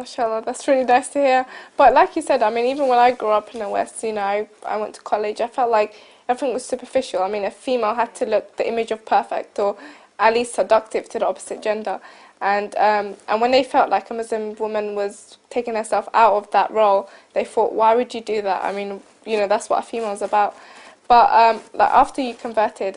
mashallah, that's really nice to hear. But like you said, I mean, even when I grew up in the West, you know, I went to college, I felt like everything was superficial. I mean, a female had to look the image of perfect or at least seductive to the opposite gender. And when they felt like a Muslim woman was taking herself out of that role, they thought, why would you do that? I mean, you know, that's what a female's about. But like after you converted,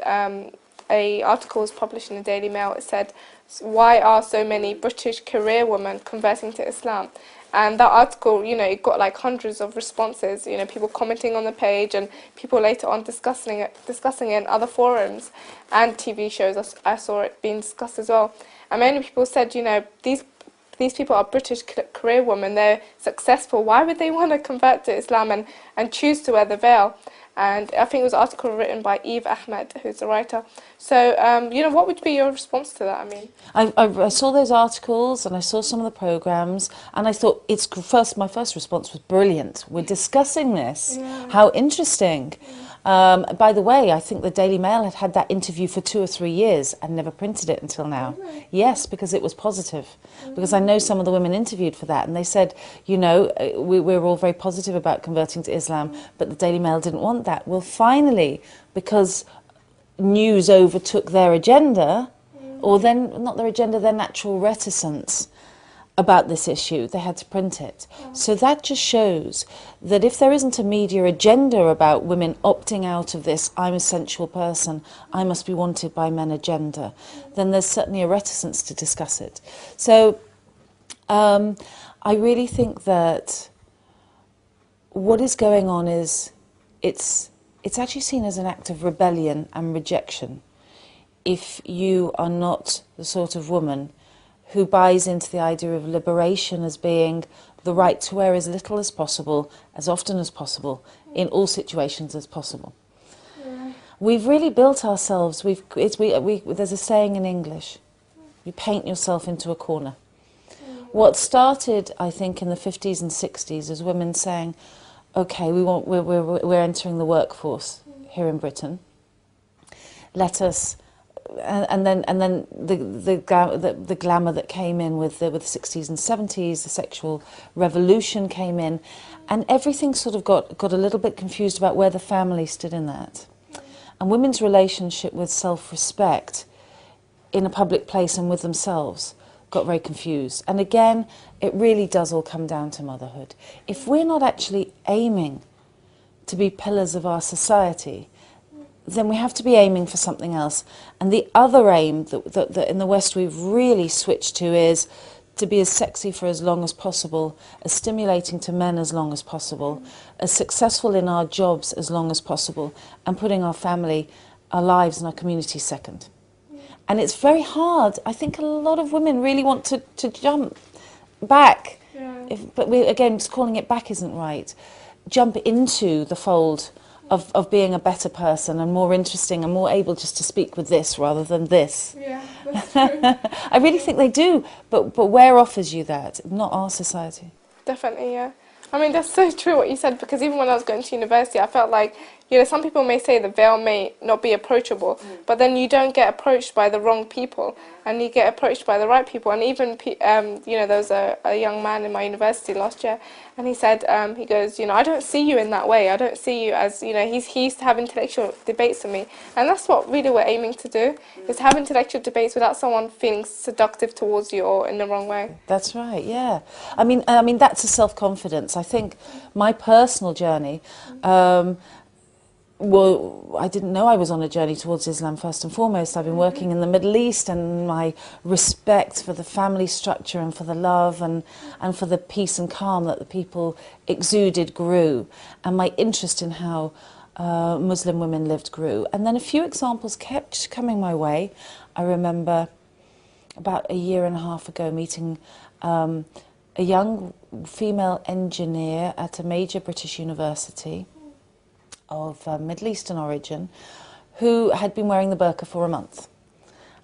a article was published in the Daily Mail. It said, why are so many British career women converting to Islam? And that article, you know, it got like hundreds of responses, you know, people commenting on the page and people later on discussing it in other forums and TV shows. I saw it being discussed as well. And many people said, you know, these people are British career women, they're successful. Why would they want to convert to Islam and choose to wear the veil? And I think it was an article written by Eve Ahmed, who's the writer. So, you know, what would be your response to that? I mean, I saw those articles and I saw some of the programmes and I thought my first response was brilliant. We're discussing this. Yeah. How interesting. By the way, I think the Daily Mail had had that interview for 2 or 3 years and never printed it until now. Really? Yes, because it was positive. Because I know some of the women interviewed for that and they said, you know, we're all very positive about converting to Islam, but the Daily Mail didn't want that. Well, finally, because news overtook their agenda, or then not their agenda, their natural reticence about this issue, they had to print it. So that just shows that if there isn't a media agenda about women opting out of this I'm a sensual person, I must be wanted by men agenda, then there's certainly a reticence to discuss it. So I really think that what is going on is it's actually seen as an act of rebellion and rejection if you are not the sort of woman who buys into the idea of liberation as being the right to wear as little as possible, as often as possible, in all situations as possible. Yeah. We've really built ourselves, there's a saying in English, you paint yourself into a corner. What started, I think, in the 50s and 60s as women saying, okay, we're entering the workforce here in Britain, let us... And then the glamour that came in with the 60s and 70s, the sexual revolution came in, and everything sort of got a little bit confused about where the family stood in that. And women's relationship with self-respect in a public place and with themselves got very confused. And again, it really does all come down to motherhood. If we're not actually aiming to be pillars of our society, then we have to be aiming for something else. And the other aim that in the West we've really switched to is to be as sexy for as long as possible, as stimulating to men as long as possible, as successful in our jobs as long as possible, and putting our family, our lives and our community second. And it's very hard. I think a lot of women really want to jump back. Yeah. But again, just calling it back isn't right. Jump into the fold of being a better person and more interesting and more able just to speak with this rather than this. Yeah, that's true. I really think they do, but where offers you that? Not our society. Definitely, yeah. I mean, that's so true what you said, because even when I was going to university, I felt like, you know, some people may say the veil may not be approachable, but then you don't get approached by the wrong people, and you get approached by the right people. And even, you know, there was a young man in my university last year, and he said, he goes, you know, I don't see you in that way. I don't see you as, you know, he used to have intellectual debates with me. And that's what really we're aiming to do, is have intellectual debates without someone feeling seductive towards you or in the wrong way. That's right, yeah. I mean that's a self-confidence. I think my personal journey, well, I didn't know I was on a journey towards Islam first and foremost. I've been working in the Middle East, and my respect for the family structure and for the love and for the peace and calm that the people exuded grew, and my interest in how Muslim women lived grew. And then a few examples kept coming my way. I remember about a year and a half ago meeting a young female engineer at a major British university of Middle Eastern origin, who had been wearing the burqa for a month.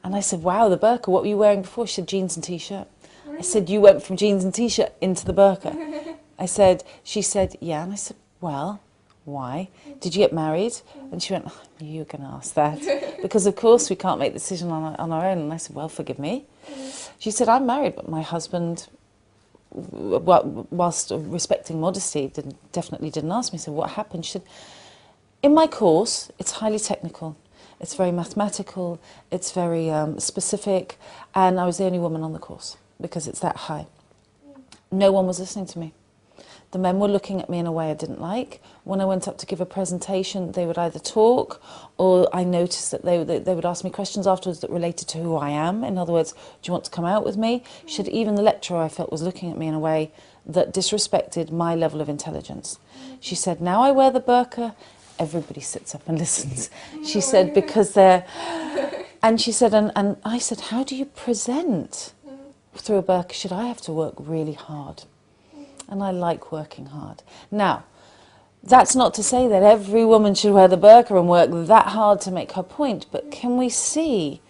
And I said, wow, the burqa, what were you wearing before? She said, jeans and t-shirt. Really? I said, you went from jeans and t-shirt into the burqa. She said, yeah. And I said, well, why? Did you get married? And she went, oh, I knew you were going to ask that. Because of course we can't make the decision on our own. And I said, well, forgive me. She said, I'm married, but my husband whilst respecting modesty, definitely didn't ask me. So what happened? She said, in my course, it's highly technical. It's very mathematical. It's very specific. And I was the only woman on the course because it's that high. No one was listening to me. The men were looking at me in a way I didn't like. When I went up to give a presentation, they would either talk, or I noticed that they would ask me questions afterwards that related to who I am. In other words, do you want to come out with me? She said even the lecturer, I felt, was looking at me in a way that disrespected my level of intelligence. She said, now I wear the burqa, everybody sits up and listens. She said, because they're... And she said, and I said, how do you present through a burqa? She said, I have to work really hard. And I like working hard. Now, that's not to say that every woman should wear the burqa and work that hard to make her point, but can we see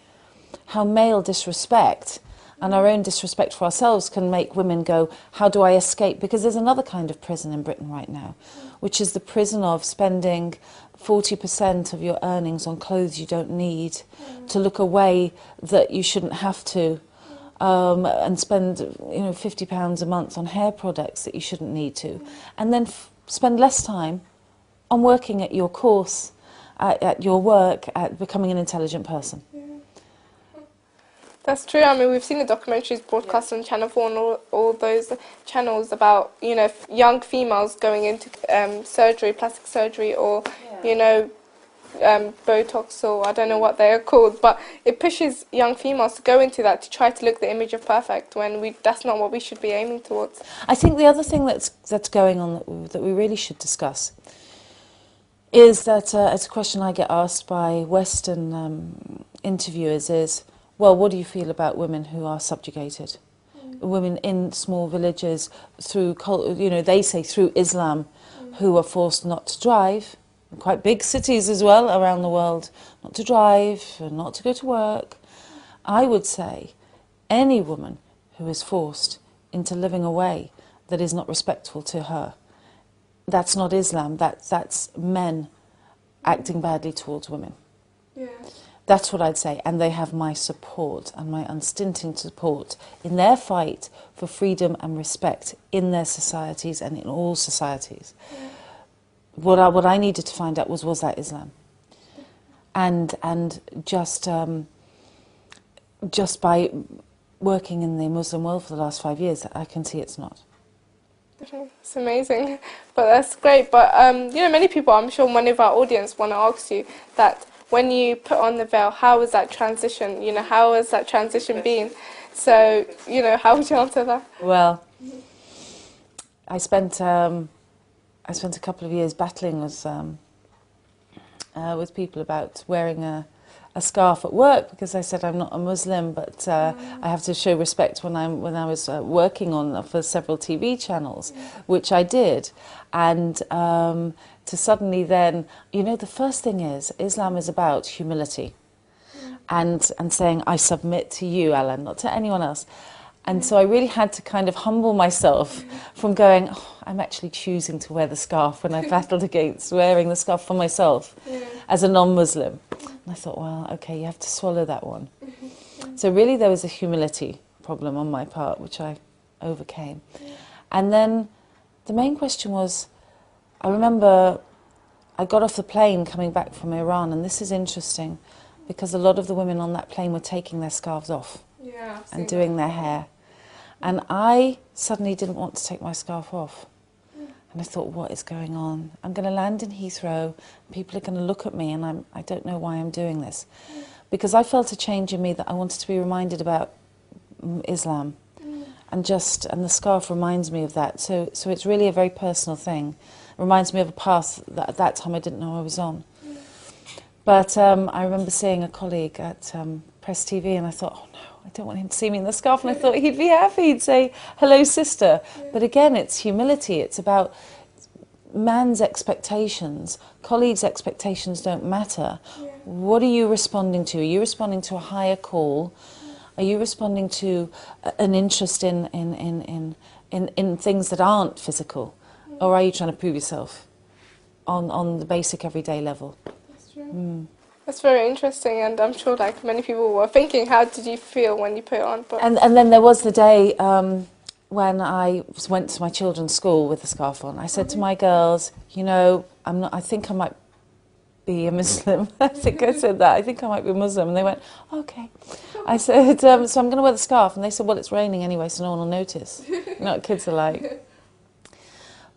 how male disrespect and our own disrespect for ourselves can make women go, how do I escape? Because there's another kind of prison in Britain right now, which is the prison of spending 40% of your earnings on clothes you don't need, to look away that you shouldn't have to, and spend £50 a month on hair products that you shouldn't need to, and then spend less time on working at your course, at your work, at becoming an intelligent person. That's true. I mean, we've seen the documentaries broadcast on Channel 4 and all those channels about, young females going into surgery, plastic surgery, or, Botox, or I don't know what they are called, but it pushes young females to go into that to try to look the image of perfect when that's not what we should be aiming towards. I think the other thing that's going on that we really should discuss is that it's a question I get asked by Western interviewers is, well, what do you feel about women who are subjugated? Women in small villages through, they say through Islam, who are forced not to drive, in quite big cities as well around the world, not to drive, and not to go to work. I would say any woman who is forced into living a way that is not respectful to her, that's not Islam, that's men acting badly towards women. Yeah. That's what I'd say, and they have my support and my unstinting support in their fight for freedom and respect in their societies and in all societies. Yeah. What I needed to find out was that Islam? And just by working in the Muslim world for the last 5 years, I can see it's not. It's amazing, but that's great. But many people, I'm sure many of our audience want to ask you that when you put on the veil, how was that transition? How has that transition been? So, how would you answer that? Well, I spent a couple of years battling with people about wearing a scarf at work, because I said I'm not a Muslim, but I have to show respect when I was working for several TV channels, which I did, and to suddenly then, the first thing is Islam is about humility, and saying I submit to you, Allah, not to anyone else. And so I really had to kind of humble myself from going, I'm actually choosing to wear the scarf when I battled against wearing the scarf for myself as a non-Muslim. And I thought, well, okay, you have to swallow that one. So really there was a humility problem on my part, which I overcame. And then the main question was, I remember I got off the plane coming back from Iran, and this is interesting, because a lot of the women on that plane were taking their scarves off and doing their hair. And I suddenly didn't want to take my scarf off. And I thought, what is going on? I'm going to land in Heathrow, people are going to look at me, and I don't know why I'm doing this. Because I felt a change in me that I wanted to be reminded about Islam. And the scarf reminds me of that. So it's really a very personal thing. It reminds me of a path that at that time I didn't know I was on. But I remember seeing a colleague at Press TV, and I thought, oh no, I don't want him to see me in the scarf, and I thought he'd be happy, he'd say, hello sister. But again, it's humility, it's about man's expectations. Colleagues' expectations don't matter. What are you responding to? Are you responding to a higher call? Are you responding to an interest in things that aren't physical? Or are you trying to prove yourself on the basic everyday level? That's true. That's very interesting, and I'm sure many people were thinking, how did you feel when you put it on? But and then there was the day when I went to my children's school with the scarf on, I said to my girls, you know, I think I might be a Muslim. I think I said that. I think I might be a Muslim. And they went, okay. I said, so I'm going to wear the scarf. And they said, well, it's raining anyway, so no one will notice. You know what kids are like.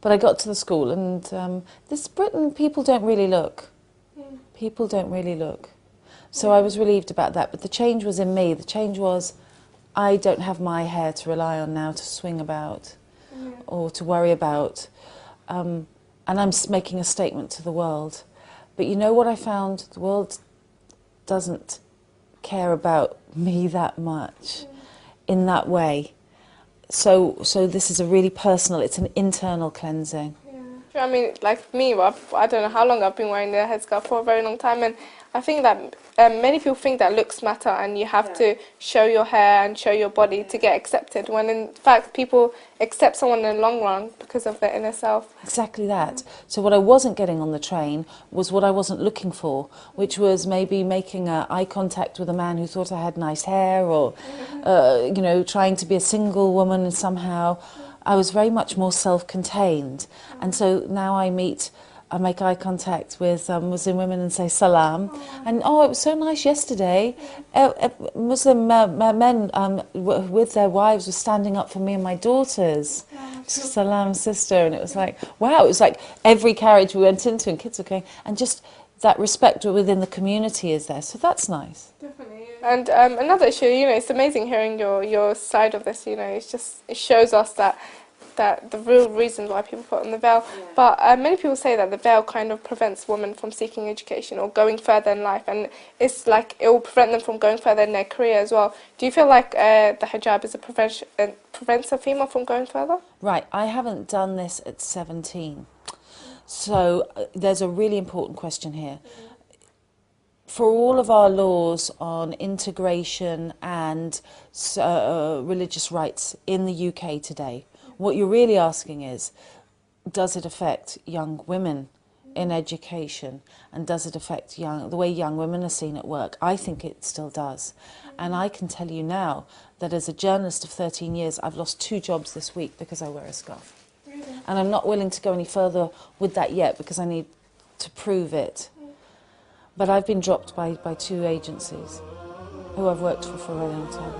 But I got to the school, and this Britain, people don't really look. People don't really look. So I was relieved about that. But the change was in me. The change was, I don't have my hair to rely on now to swing about or to worry about. And I'm making a statement to the world. But you know what I found? The world doesn't care about me that much in that way. So this is a really personal, it's an internal cleansing. Yeah. I mean, like me, I don't know how long I've been wearing the headscarf, for a very long time, and I think that many people think that looks matter and you have to show your hair and show your body to get accepted, when in fact people accept someone in the long run because of their inner self. Exactly that. So what I wasn't getting on the train was what I wasn't looking for, which was maybe making eye contact with a man who thought I had nice hair, or you know, trying to be a single woman somehow. I was very much more self-contained, and so now I make eye contact with Muslim women and say salam. And oh, it was so nice yesterday. Muslim men with their wives were standing up for me and my daughters. Salam, sister. And it was like, wow, it was like every carriage we went into and kids were going, and just that respect within the community is there. So that's nice. Definitely. And another issue, you know, it's amazing hearing your side of this, you know, it shows us that the real reasons why people put on the veil. Yeah. But many people say that the veil kind of prevents women from seeking education or going further in life, and it's like it will prevent them from going further in their career as well. Do you feel like the hijab is prevents a female from going further? Right, I haven't done this at 17. So there's a really important question here. For all of our laws on integration and religious rights in the UK today, what you're really asking is, does it affect young women in education, and does it affect the way young women are seen at work? I think it still does. And I can tell you now that as a journalist of 13 years, I've lost 2 jobs this week because I wear a scarf. Really? And I'm not willing to go any further with that yet because I need to prove it. But I've been dropped by 2 agencies who I've worked for a very long time.